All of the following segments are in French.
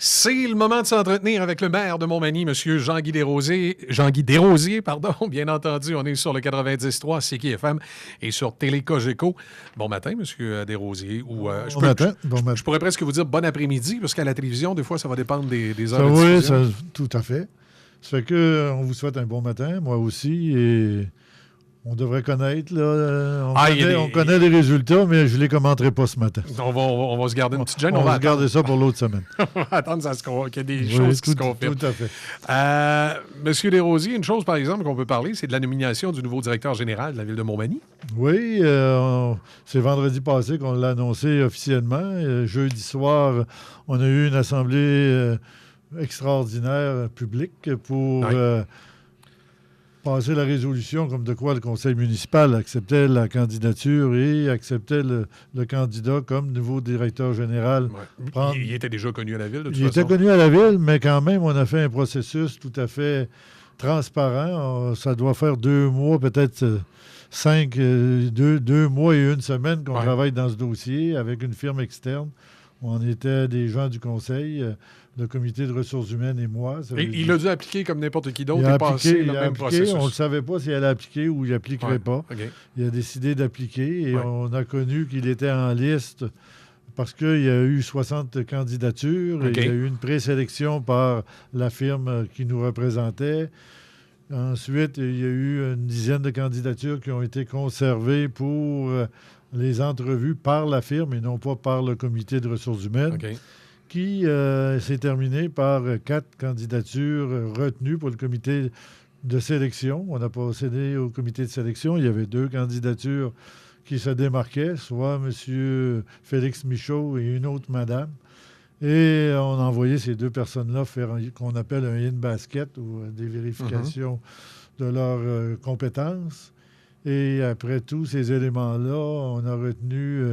C'est le moment de s'entretenir avec le maire de Montmagny, M. Jean-Guy Desrosiers, pardon. Bien entendu, on est sur le 93.3 CQ FM et sur Télé Cogeco. Bon matin, M. Desrosiers. Bon matin. Je pourrais presque vous dire bon après-midi, parce qu'à la télévision, des fois, ça va dépendre des heures de Oui, diffusion. tout à fait. Ça fait qu'on vous souhaite un bon matin, moi aussi, et on devrait connaître, là. On connaît les résultats, mais je ne les commenterai pas ce matin. On va se garder une petite gêne. On va se garder ça pour l'autre semaine. On va attendre qu'il y ait des choses qui se confirment. Tout à fait. Monsieur Desrosiers, une chose, par exemple, qu'on peut parler, c'est de la nomination du nouveau directeur général de la Ville de Montmagny. Oui, c'est vendredi passé qu'on l'a annoncé officiellement. Jeudi soir, on a eu une assemblée extraordinaire publique pour... passer la résolution comme de quoi le conseil municipal acceptait la candidature et acceptait le candidat comme nouveau directeur général. Ouais. Il était déjà connu à la Ville, de toute façon. Il était connu à la Ville, mais quand même, on a fait un processus tout à fait transparent. Ça doit faire 2 mois, peut-être 2 mois et 1 semaine qu'on travaille dans ce dossier avec une firme externe. On était des gens du conseil, le comité de ressources humaines et moi. Il a dû appliquer comme n'importe qui d'autre et passer le même processus. On ne savait pas s'il allait appliquer ou il n'appliquerait pas. Okay. Il a décidé d'appliquer et on a connu qu'il était en liste parce qu'il y a eu 60 candidatures et il y a eu une présélection par la firme qui nous représentait. Ensuite, il y a eu une dizaine de candidatures qui ont été conservées pour les entrevues par la firme et non pas par le comité de ressources humaines, qui s'est terminé par 4 candidatures retenues pour le comité de sélection. On n'a pas procédé au comité de sélection. Il y avait 2 candidatures qui se démarquaient, soit M. Félix Michaud et une autre madame. Et on a envoyé ces 2 personnes-là faire qu'on appelle un in-basket ou des vérifications de leurs compétences. Et après tous ces éléments-là, on a retenu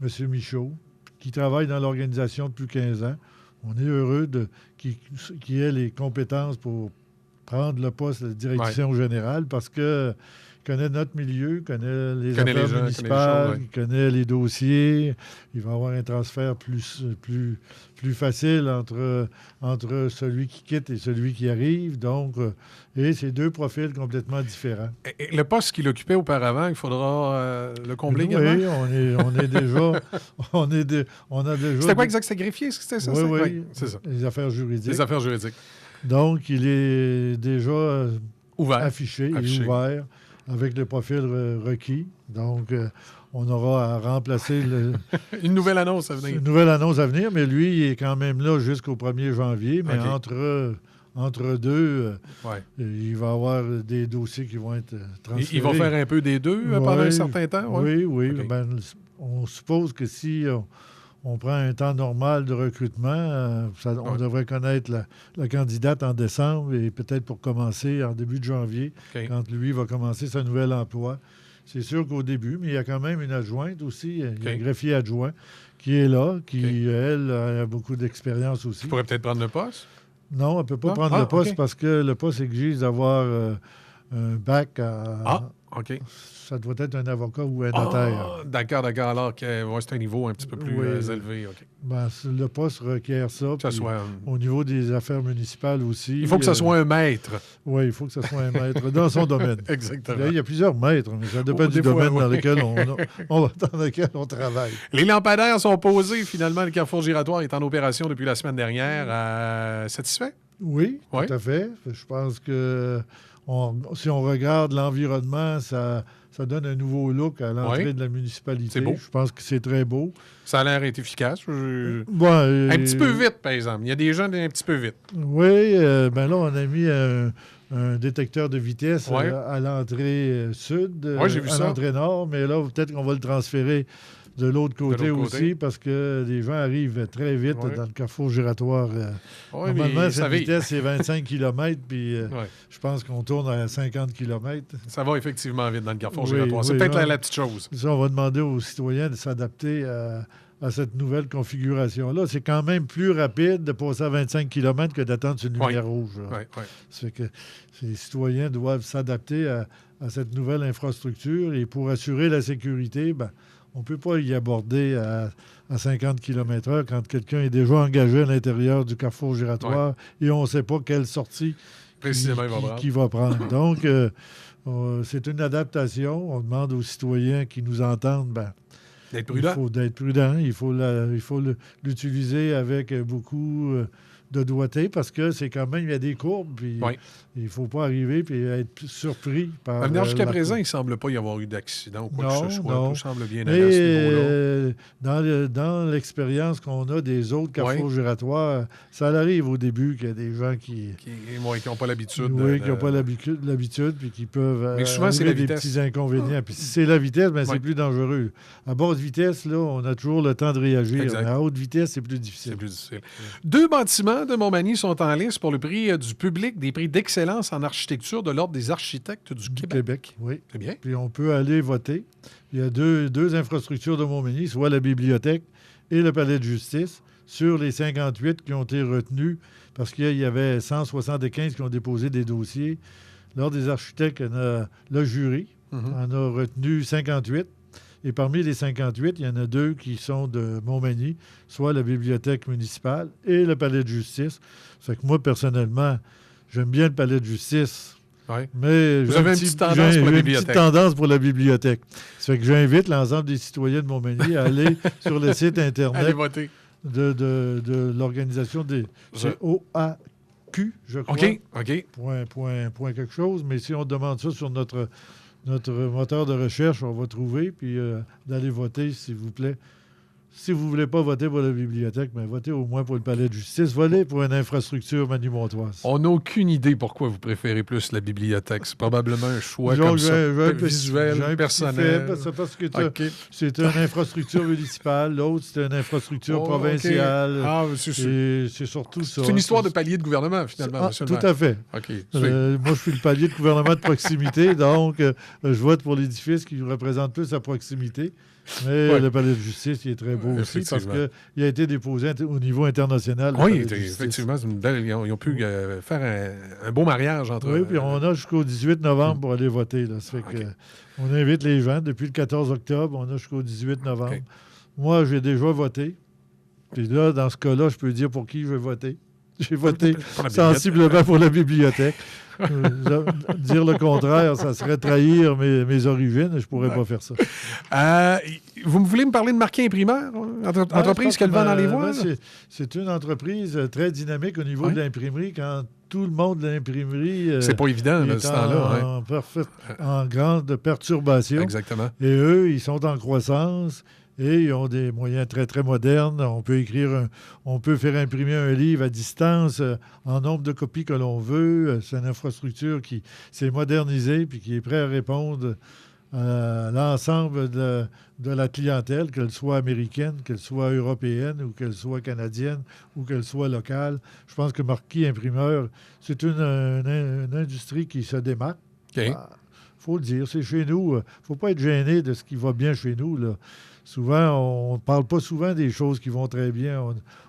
M. Michaud, qui travaille dans l'organisation depuis 15 ans. On est heureux qu'il ait les compétences pour prendre le poste de direction générale parce qu'il connaît notre milieu, connaît les affaires municipales, il connaît les dossiers. Il va y avoir un transfert plus facile entre celui qui quitte et celui qui arrive. Donc, et c'est 2 profils complètement différents. Et le poste qu'il occupait auparavant, il faudra le combler également? Oui, on est déjà... on a déjà... C'était quoi exact? C'était greffier? C'était ça? Oui, c'est ça. Les affaires juridiques. Les affaires juridiques. Donc, il est déjà affiché et ouvert avec le profil requis. Donc, on aura à remplacer une nouvelle annonce à venir. Une nouvelle annonce à venir, mais lui, il est quand même là jusqu'au 1er janvier. Mais entre deux, il va y avoir des dossiers qui vont être transférés. Il va faire un peu des deux pendant un certain temps? Oui. Ben, on suppose que si on prend un temps normal de recrutement, on devrait connaître la candidate en décembre et peut-être pour commencer en début de janvier, quand lui va commencer son nouvel emploi. C'est sûr qu'au début, mais il y a quand même une adjointe aussi, il y a un greffier adjoint qui est là, qui, elle, a beaucoup d'expérience aussi. Tu pourrais peut-être prendre le poste? Non, elle ne peut pas prendre le poste parce que le poste exige d'avoir un bac à... OK. Ça doit être un avocat ou un notaire. D'accord. Alors que c'est un niveau un petit peu plus élevé. Okay. Ben, le poste requiert ça. Que ça soit au niveau des affaires municipales aussi. Il faut que ce soit un maître. Oui, il faut que ce soit un maître dans son domaine. Exactement. Là, il y a plusieurs maîtres, mais ça dépend du domaine dans lequel on travaille. Les lampadaires sont posés. Finalement, le carrefour giratoire est en opération depuis la semaine dernière. Satisfait? Oui, tout à fait. Je pense que si on regarde l'environnement, ça donne un nouveau look à l'entrée de la municipalité. C'est beau. Je pense que c'est très beau. Ça a l'air d'être efficace. Un petit peu vite, par exemple. Il y a des gens un petit peu vite. Oui. Là, on a mis un détecteur de vitesse à l'entrée sud, j'ai vu à l'entrée nord. Mais là, peut-être qu'on va le transférer de l'autre côté aussi, parce que les gens arrivent très vite dans le carrefour giratoire. Normalement, cette vitesse, c'est 25 km, puis je pense qu'on tourne à 50 km. Ça va effectivement vite dans le carrefour giratoire. C'est peut-être la petite chose. Ça, on va demander aux citoyens de s'adapter à cette nouvelle configuration-là. C'est quand même plus rapide de passer à 25 km que d'attendre sur une lumière rouge. Ça fait que les citoyens doivent s'adapter à cette nouvelle infrastructure, et pour assurer la sécurité, On ne peut pas y aborder à 50 km/h quand quelqu'un est déjà engagé à l'intérieur du carrefour giratoire et on ne sait pas quelle sortie qui va prendre. Donc, c'est une adaptation. On demande aux citoyens qui nous entendent, d'être prudent. Il faut d'être prudent. Il faut l'utiliser avec beaucoup de doigté parce que c'est quand même, il y a des courbes, puis il ne faut pas arriver et être surpris par... Jusqu'à présent, il ne semble pas y avoir eu d'accident ou quoi que ce soit. Non. Tout semble bien aller à ce niveau-là. Dans l'expérience qu'on a des autres carrefours giratoires, ça arrive au début qu'il y a des gens qui n'ont pas l'habitude. Qui n'ont pas l'habitude puis qui peuvent mais souvent, c'est la vitesse. Des petits inconvénients. Puis si c'est la vitesse, c'est plus dangereux. À basse vitesse, là, on a toujours le temps de réagir. Exact. Mais à haute vitesse, c'est plus difficile. C'est plus difficile. 2 bâtiments de Montmagny sont en lice pour le prix du public des prix d'excellence en architecture de l'Ordre des architectes du Québec. Oui. C'est bien. Puis on peut aller voter. Il y a deux infrastructures de Montmagny, soit la bibliothèque et le palais de justice, sur les 58 qui ont été retenus, parce qu'il y avait 175 qui ont déposé des dossiers. L'Ordre des architectes, le jury en a retenu 58. Et parmi les 58, il y en a 2 qui sont de Montmagny, soit la bibliothèque municipale et le palais de justice. Ça fait que moi, personnellement, j'aime bien le palais de justice. Oui. Mais vous avez une petite tendance pour la bibliothèque. Une petite tendance pour la bibliothèque. Ça fait que j'invite l'ensemble des citoyens de Montmagny à aller sur le site Internet de l'organisation des OAQ, je crois. OK. Point quelque chose. Mais si on demande ça sur notre moteur de recherche, on va trouver, puis d'aller voter, s'il vous plaît. Si vous ne voulez pas voter pour la bibliothèque, mais votez au moins pour le palais de justice. Votez pour une infrastructure manimontoise. On n'a aucune idée pourquoi vous préférez plus la bibliothèque. C'est probablement un choix comme ça, visuel, personnel. C'est parce que c'est une infrastructure municipale. L'autre, c'est une infrastructure provinciale. Okay. C'est surtout ça. C'est une histoire de palier de gouvernement, finalement, monsieur le maire. Tout à fait. Okay. Moi, je suis le palier de gouvernement de proximité, donc je vote pour l'édifice qui représente plus la proximité. Mais le palais de justice, il est très beau aussi parce qu'il a été déposé au niveau international. Oui, effectivement, c'est une belle... Ils ont pu faire un beau mariage entre... Oui, puis on a jusqu'au 18 novembre pour aller voter. Là. Ça fait on invite les gens. Depuis le 14 octobre, on a jusqu'au 18 novembre. Okay. Moi, j'ai déjà voté. Puis là, dans ce cas-là, je peux dire pour qui je vais voter. J'ai voté sensiblement pour la bibliothèque. Dire le contraire, ça serait trahir mes origines. Je ne pourrais pas faire ça. Vous voulez me parler de Marquis Imprimeur, entreprise qu'elle vend dans les voies? C'est une entreprise très dynamique au niveau de l'imprimerie. Quand tout le monde de l'imprimerie c'est pas évident, ce temps-là. En grande perturbation. Exactement. Et eux, ils sont en croissance. Et ils ont des moyens très, très modernes. On peut faire imprimer un livre à distance en nombre de copies que l'on veut. C'est une infrastructure qui s'est modernisée puis qui est prête à répondre à l'ensemble de la clientèle, qu'elle soit américaine, qu'elle soit européenne ou qu'elle soit canadienne ou qu'elle soit locale. Je pense que Marquis Imprimeur, c'est une industrie qui se démarque. Okay. Faut le dire, c'est chez nous. Il ne faut pas être gêné de ce qui va bien chez nous, là. Souvent, on ne parle pas souvent des choses qui vont très bien.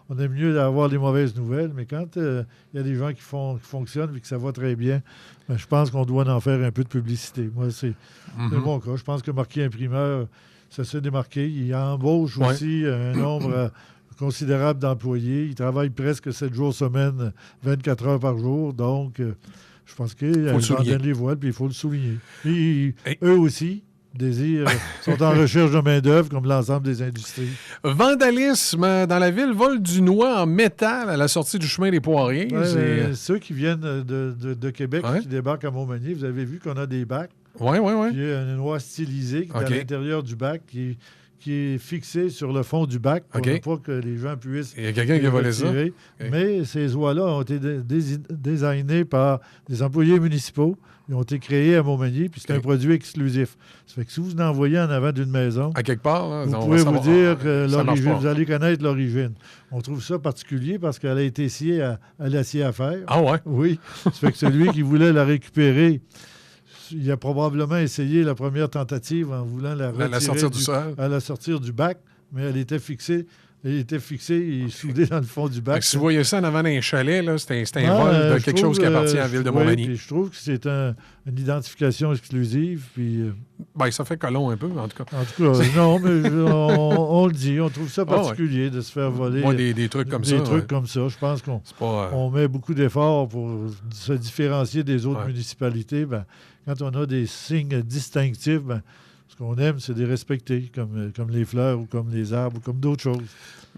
On aime mieux d'avoir les mauvaises nouvelles, mais quand il y a des gens qui fonctionnent et que ça va très bien, je pense qu'on doit en faire un peu de publicité. Moi, c'est mon cas. Je pense que Marquis Imprimeur, ça s'est démarqué. Il embauche aussi un nombre considérable d'employés. Il travaille presque 7 jours semaine, 24 heures par jour. Donc, je pense qu'ils vendent les voiles, puis il faut le souligner. Et eux aussi sont en recherche de main-d'œuvre, comme l'ensemble des industries. Vandalisme dans la ville, vol du noix en métal à la sortie du chemin des Poiriers. Ceux qui viennent de Québec, qui débarquent à Montmagny, vous avez vu qu'on a des bacs. Oui. Il y a une noix stylisée qui est à l'intérieur du bac, qui est fixée sur le fond du bac pour ne pas que les gens puissent... Il y a quelqu'un qui a volé ça. Mais ces oies-là ont été designées par des employés municipaux. Ils ont été créés à Montmagny, puis c'est un produit exclusif. Ça fait que si vous en envoyez en avant d'une maison, à quelque part, vous pouvez vous dire que l'origine, vous allez connaître l'origine. On trouve ça particulier parce qu'elle a été sciée à l'acier à fer. Ah ouais? Oui. Ça fait que celui qui voulait la récupérer, il a probablement essayé la première tentative en voulant la retirer sortir du sol. À la sortir du bac, mais elle était fixée il était fixé et soudé dans le fond du bac. Si vous voyez ça en avant d'un chalet, là, c'est un vol de quelque chose qui appartient à la ville de Montmagny. Puis je trouve que c'est une identification exclusive. Puis, ça fait colon un peu, en tout cas. En tout cas, non, mais on le dit. On trouve ça particulier de se faire voler des trucs comme ça. Des trucs comme ça. Je pense qu'on met beaucoup d'efforts pour se différencier des autres municipalités. Quand on a des signes distinctifs, ce qu'on aime, c'est de les respecter, comme les fleurs ou comme les arbres ou comme d'autres choses.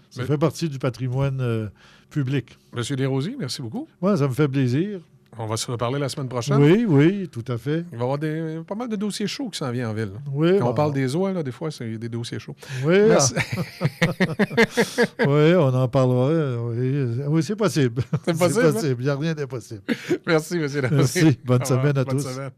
Ça fait partie du patrimoine public. Monsieur Desrosiers, merci beaucoup. Oui, ça me fait plaisir. On va se reparler la semaine prochaine. Oui, tout à fait. Il va y avoir pas mal de dossiers chauds qui s'en viennent en ville. Oui, quand on parle des oies, là, des fois, c'est des dossiers chauds. Oui, oui, on en parlera. Oui, c'est possible. C'est possible. Il n'y a rien d'impossible. Merci, M. Desrosiers. Merci. Bonne semaine à tous. Bonne semaine.